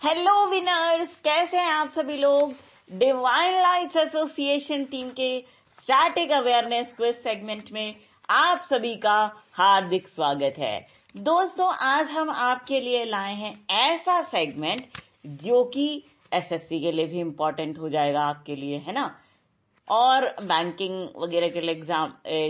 Hello winners, कैसे हैं आप सभी लोग। डिवाइन लाइट्स एसोसिएशन टीम के स्टैटिक अवेयरनेस क्विज सेगमेंट में आप सभी का हार्दिक स्वागत है। दोस्तों, आज हम आपके लिए लाए हैं ऐसा सेगमेंट जो कि एसएससी के लिए भी इम्पोर्टेंट हो जाएगा आपके लिए, है ना, और बैंकिंग वगैरह के लिए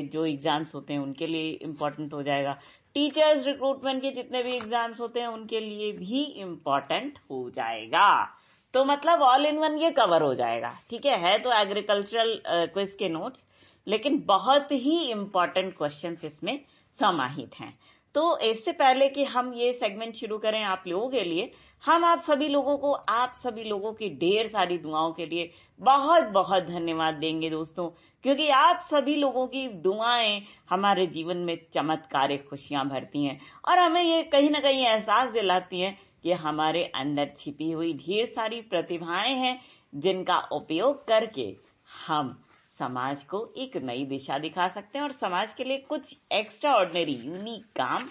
जो एग्जाम्स होते हैं उनके लिए इम्पोर्टेंट हो जाएगा। टीचर्स रिक्रूटमेंट के जितने भी एग्जाम्स होते हैं उनके लिए भी इम्पोर्टेंट हो जाएगा। तो मतलब ऑल इन वन ये कवर हो जाएगा। ठीक है तो एग्रीकल्चरल क्विज के नोट्स, लेकिन बहुत ही इम्पोर्टेंट क्वेश्चंस इसमें समाहित हैं। तो इससे पहले कि हम ये सेगमेंट शुरू करें आप लोगों के लिए, हम आप सभी लोगों की ढेर सारी दुआओं के लिए बहुत बहुत धन्यवाद देंगे दोस्तों, क्योंकि आप सभी लोगों की दुआएं हमारे जीवन में चमत्कारिक खुशियां भरती हैं और हमें ये कहीं ना कहीं एहसास दिलाती हैं कि हमारे अंदर छिपी हुई ढेर सारी प्रतिभाएं हैं जिनका उपयोग करके हम समाज को एक नई दिशा दिखा सकते हैं और समाज के लिए कुछ एक्स्ट्रा ऑर्डिनरी यूनिक काम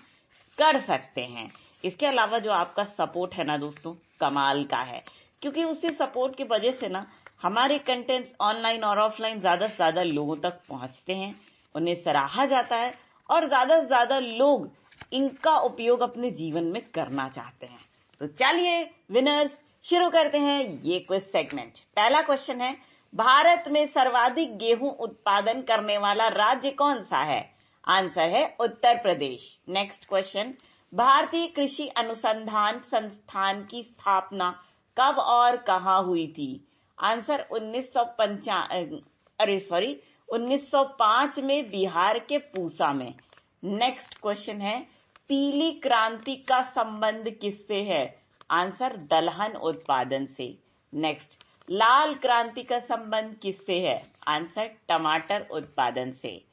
कर सकते हैं। इसके अलावा जो आपका सपोर्ट है ना दोस्तों, कमाल का है, क्योंकि उसी सपोर्ट की वजह से ना हमारे कंटेंट्स ऑनलाइन और ऑफलाइन ज्यादा से ज्यादा लोगों तक पहुंचते हैं, उन्हें सराहा जाता है और ज्यादा से ज्यादा लोग इनका उपयोग अपने जीवन में करना चाहते हैं। तो चलिए विनर्स, शुरू करते हैं ये क्विज सेगमेंट। पहला क्वेश्चन है, भारत में सर्वाधिक गेहूं उत्पादन करने वाला राज्य कौन सा है? आंसर है उत्तर प्रदेश। नेक्स्ट क्वेश्चन, भारतीय कृषि अनुसंधान संस्थान की स्थापना कब और कहां हुई थी? आंसर 1905 में बिहार के पूसा में। नेक्स्ट क्वेश्चन है, पीली क्रांति का संबंध किससे है? आंसर दलहन उत्पादन से। नेक्स्ट, लाल क्रांति का संबंध किससे है? आंसर टमाटर उत्पादन से।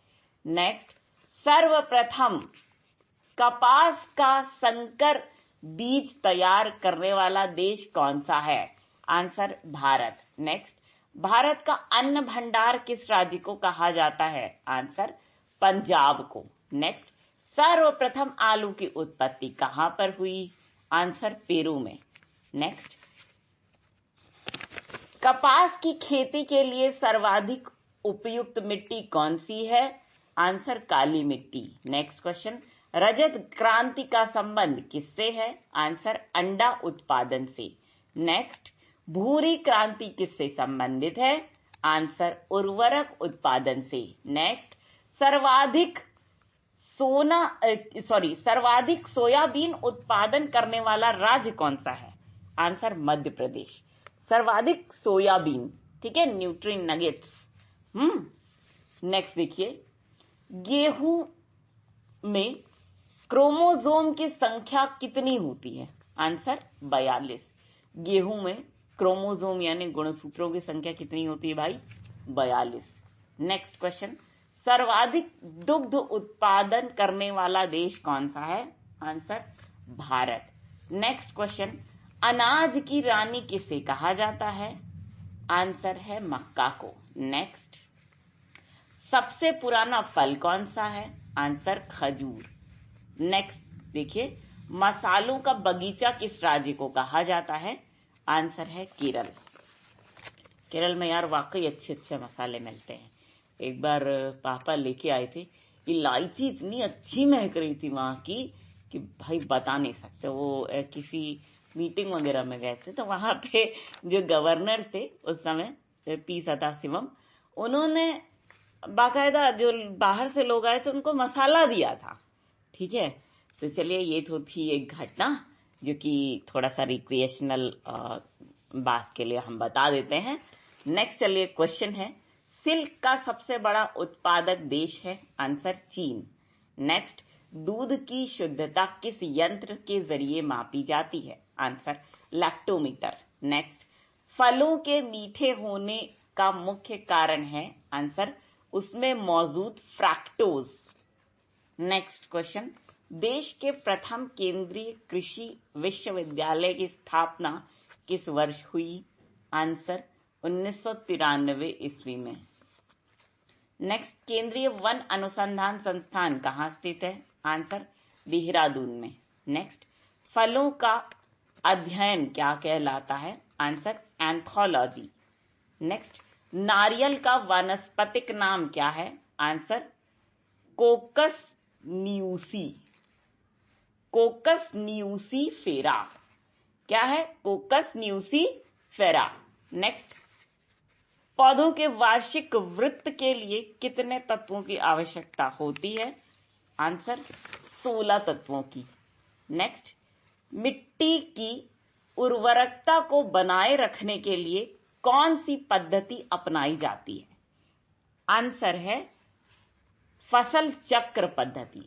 नेक्स्ट, सर्वप्रथम कपास का संकर बीज तैयार करने वाला देश कौन सा है? आंसर भारत। नेक्स्ट, भारत का अन्न भंडार किस राज्य को कहा जाता है? आंसर पंजाब को। नेक्स्ट, सर्वप्रथम आलू की उत्पत्ति कहां पर हुई? आंसर पेरू में। नेक्स्ट, कपास की खेती के लिए सर्वाधिक उपयुक्त मिट्टी कौन सी है? आंसर काली मिट्टी। नेक्स्ट क्वेश्चन, रजत क्रांति का संबंध किससे है? आंसर अंडा उत्पादन से। नेक्स्ट, भूरी क्रांति किससे संबंधित है? आंसर उर्वरक उत्पादन से। नेक्स्ट, सर्वाधिक सोयाबीन उत्पादन करने वाला राज्य कौन सा है? आंसर मध्य प्रदेश। सर्वाधिक सोयाबीन, ठीक है, न्यूट्री नगेट्स। नेक्स्ट देखिए, गेहूं में क्रोमोसोम की संख्या कितनी होती है? आंसर 42। गेहूं में क्रोमोसोम यानी गुणसूत्रों की संख्या कितनी होती है भाई? 42। नेक्स्ट क्वेश्चन, सर्वाधिक दुग्ध उत्पादन करने वाला देश कौन सा है? आंसर भारत। नेक्स्ट क्वेश्चन, अनाज की रानी किसे कहा जाता है? आंसर है मक्का को। नेक्स्ट, सबसे पुराना फल कौन सा है? आंसर खजूर। नेक्स्ट देखिए, मसालों का बगीचा किस राज्य को कहा जाता है? आंसर है केरल। केरल में यार वाकई अच्छे अच्छे मसाले मिलते हैं। एक बार पापा लेके आए थे, इलायची इतनी अच्छी महक रही थी वहां की कि भाई बता नहीं सकते। वो किसी मीटिंग वगैरह में गए थे, तो वहां पे जो गवर्नर थे उस समय, पी सदाशिवम, उन्होंने बाकायदा जो बाहर से लोग आए थे उनको मसाला दिया था। ठीक है, तो चलिए ये तो थी एक घटना जो कि थोड़ा सा रिक्रिएशनल बात के लिए हम बता देते हैं। नेक्स्ट चलिए क्वेश्चन है, सिल्क का सबसे बड़ा उत्पादक देश है? आंसर चीन। नेक्स्ट, दूध की शुद्धता किस यंत्र के जरिए मापी जाती है? Answer lactometer. नेक्स्ट, फलों के मीठे होने का मुख्य कारण है? आंसर उसमें मौजूद फ्रैक्टोज। नेक्स्ट क्वेश्चन, देश के प्रथम केंद्रीय कृषि विश्वविद्यालय की स्थापना किस वर्ष हुई? आंसर 1993 ईस्वी में। नेक्स्ट, केंद्रीय वन अनुसंधान संस्थान कहाँ स्थित है? आंसर देहरादून में। नेक्स्ट, फलों का अध्ययन क्या कहलाता है? Answer anthology. नेक्स्ट, नारियल का वानस्पतिक नाम क्या है? आंसर कोकस न्यूसी। कोकस न्यूसी फेरा। क्या है? कोकस न्यूसी फेरा। नेक्स्ट, पौधों के वार्षिक वृत्त के लिए कितने तत्वों की आवश्यकता होती है? आंसर 16 तत्वों की। नेक्स्ट, मिट्टी की उर्वरकता को बनाए रखने के लिए कौन सी पद्धति अपनाई जाती है? आंसर है फसल चक्र पद्धति।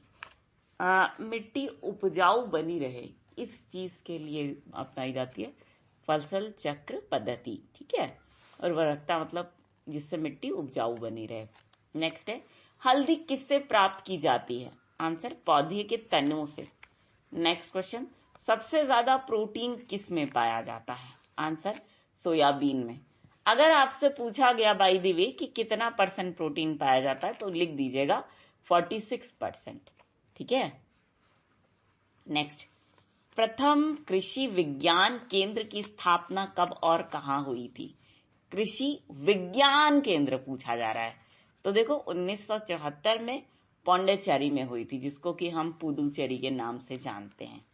मिट्टी उपजाऊ बनी रहे इस चीज के लिए अपनाई जाती है फसल चक्र पद्धति। ठीक है, उर्वरकता मतलब जिससे मिट्टी उपजाऊ बनी रहे। नेक्स्ट है, हल्दी किससे प्राप्त की जाती है? आंसर पौधे के तनों से। नेक्स्ट क्वेश्चन, सबसे ज्यादा प्रोटीन किस में पाया जाता है? आंसर सोयाबीन में। अगर आपसे पूछा गया बाय द वे कि कितना % प्रोटीन पाया जाता है तो लिख दीजिएगा 46%। ठीक है। नेक्स्ट, प्रथम कृषि विज्ञान केंद्र की स्थापना कब और कहां हुई थी? कृषि विज्ञान केंद्र पूछा जा रहा है तो देखो 1974 में पौंडीचेरी में हुई थी, जिसको कि हम पुदुचेरी के नाम से जानते हैं।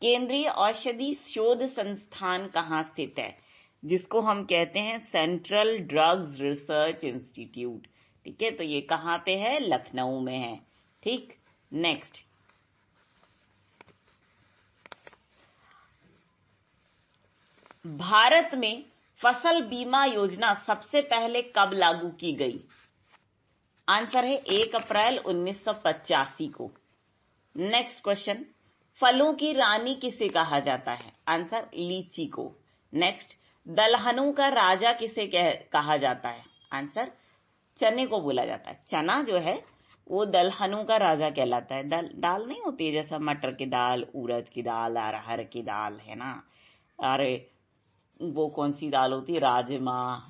केंद्रीय औषधि शोध संस्थान कहां स्थित है? जिसको हम कहते हैं सेंट्रल ड्रग्स रिसर्च इंस्टीट्यूट। ठीक है, तो ये कहां पे है? लखनऊ में है। ठीक। नेक्स्ट, भारत में फसल बीमा योजना सबसे पहले कब लागू की गई? आंसर है 1 अप्रैल 1985 को। नेक्स्ट क्वेश्चन, फलों की रानी किसे कहा जाता है? आंसर लीची को। नेक्स्ट, दलहनों का राजा किसे कहा जाता है? आंसर चने को बोला जाता है। चना जो है वो दलहनों का राजा कहलाता है। दाल नहीं होती है जैसा मटर की दाल, उड़द की दाल, अरहर की दाल है ना। अरे वो कौन सी दाल होती है? राजमा।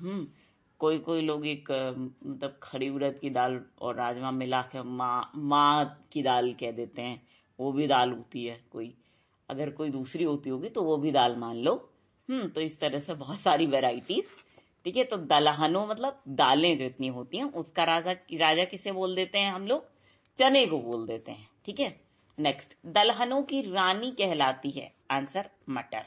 कोई कोई लोग एक मतलब खड़ी उड़द की दाल और राजमा मिला के माँ की दाल कह देते हैं, वो भी दाल होती है। कोई अगर कोई दूसरी होती होगी तो वो भी दाल मान लो। तो इस तरह से बहुत सारी वैरायटीज। ठीक है, तो दलहनों मतलब दालें जो इतनी होती हैं उसका राजा किसे बोल देते हैं हम लोग? चने को बोल देते हैं। ठीक है। नेक्स्ट, दलहनों की रानी कहलाती है? आंसर मटर।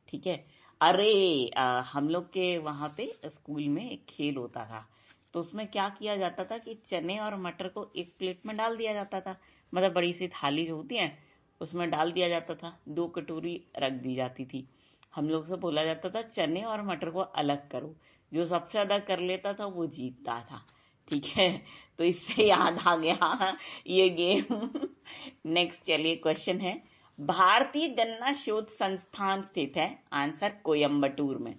ठीक है। अरे हम लोग के वहां पे स्कूल में एक खेल होता था, तो उसमें क्या किया जाता था कि चने और मटर को एक प्लेट में डाल दिया जाता था। मतलब बड़ी सी थाली जो होती है उसमें डाल दिया जाता था, 2 कटोरी रख दी जाती थी। हम लोग से बोला जाता था चने और मटर को अलग करो, जो सबसे ज्यादा कर लेता था वो जीतता था। ठीक है, तो इससे याद आ गया ये गेम। नेक्स्ट चलिए क्वेश्चन है, भारतीय गन्ना शोध संस्थान स्थित है? आंसर कोयम्बटूर में।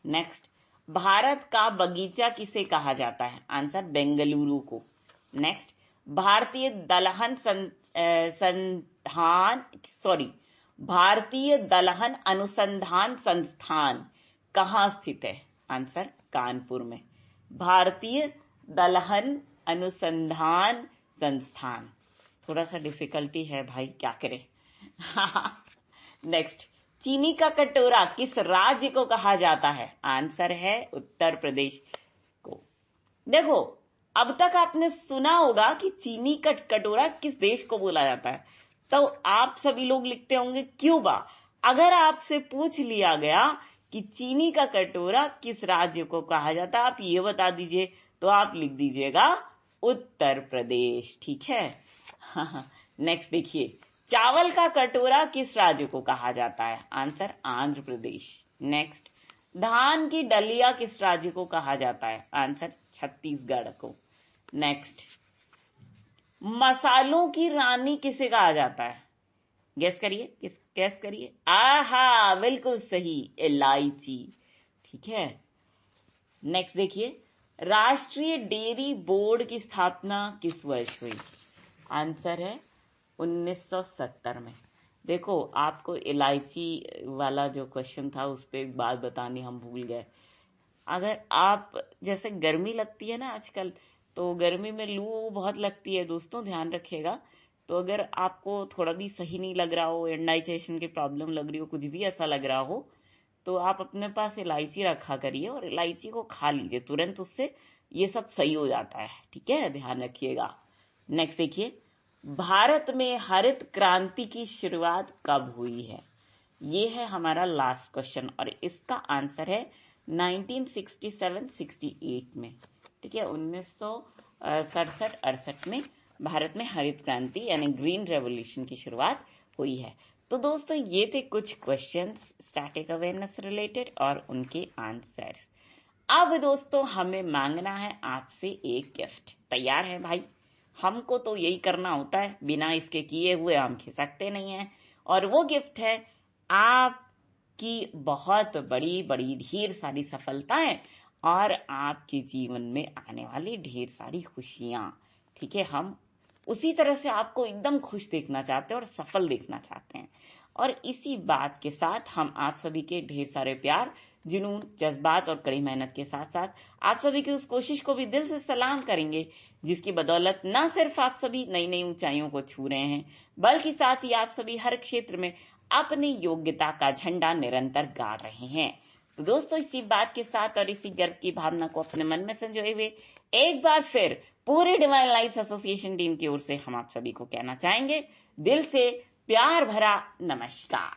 नेक्स्ट, भारत का बगीचा किसे कहा जाता है? आंसर बेंगलुरु को। नेक्स्ट, भारतीय भारतीय दलहन अनुसंधान संस्थान कहां स्थित है? आंसर कानपुर में। भारतीय दलहन अनुसंधान संस्थान। थोड़ा सा डिफिकल्टी है भाई, क्या करें। नेक्स्ट, चीनी का कटोरा किस राज्य को कहा जाता है? आंसर है उत्तर प्रदेश को। देखो अब तक आपने सुना होगा कि चीनी का कटोरा किस देश को बोला जाता है, तो आप सभी लोग लिखते होंगे क्यूबा। अगर आपसे पूछ लिया गया कि चीनी का कटोरा किस राज्य को कहा जाता है, आप ये बता दीजिए, तो आप लिख दीजिएगा उत्तर प्रदेश। ठीक है। नेक्स्ट देखिए, चावल का कटोरा किस राज्य को कहा जाता है? आंसर आंध्र प्रदेश। नेक्स्ट, धान की डलिया किस राज्य को कहा जाता है? आंसर छत्तीसगढ़ को। नेक्स्ट, मसालों की रानी किसे कहा जाता है? गेस करिए, गेस करिए। आहा, बिल्कुल सही, इलायची। ठीक है। नेक्स्ट देखिए, राष्ट्रीय डेयरी बोर्ड की स्थापना किस वर्ष हुई? आंसर है 1970 में। देखो आपको इलायची वाला जो क्वेश्चन था उस पर एक बात बतानी हम भूल गए। अगर आप जैसे गर्मी लगती है ना आजकल, तो गर्मी में लू बहुत लगती है दोस्तों, ध्यान रखिएगा। तो अगर आपको थोड़ा भी सही नहीं लग रहा हो, इंडाइजेशन की प्रॉब्लम लग रही हो, कुछ भी ऐसा लग रहा हो, तो आप अपने पास इलायची रखा करिए और इलायची को खा लीजिए, तुरंत उससे ये सब सही हो जाता है। ठीक है, ध्यान रखिएगा। नेक्स्ट देखिए, भारत में हरित क्रांति की शुरुआत कब हुई है? ये है हमारा लास्ट क्वेश्चन और इसका आंसर है 1967-68 में। ठीक है, 1967-68 में भारत में हरित क्रांति यानी ग्रीन रेवोल्यूशन की शुरुआत हुई है। तो दोस्तों ये थे कुछ क्वेश्चंस स्टैटिक अवेयरनेस रिलेटेड और उनके आंसर्स। अब दोस्तों हमें मांगना है आपसे एक गिफ्ट। तैयार है भाई? हमको तो यही करना होता है, बिना इसके किए हुए हम खिसकते नहीं हैं। और वो गिफ्ट है आपकी बहुत बड़ी बड़ी ढेर सारी सफलताएं और आपके जीवन में आने वाली ढेर सारी खुशियां। ठीक है, हम उसी तरह से आपको एकदम खुश देखना चाहते हैं और सफल देखना चाहते हैं। और इसी बात के साथ हम आप सभी के ढेर सारे प्यार, जुनून, जज्बात और कड़ी मेहनत के साथ साथ आप सभी की उस कोशिश को भी दिल से सलाम करेंगे, जिसकी बदौलत न सिर्फ आप सभी नई नई ऊंचाइयों को छू रहे हैं, बल्कि साथ ही आप सभी हर क्षेत्र में अपनी योग्यता का झंडा निरंतर गाड़ रहे हैं। तो दोस्तों इसी बात के साथ और इसी गर्व की भावना को अपने मन में संजोए हुए एक बार फिर पूरे डिवाइन लाइट्स एसोसिएशन टीम की ओर से हम आप सभी को कहना चाहेंगे दिल से प्यार भरा नमस्कार।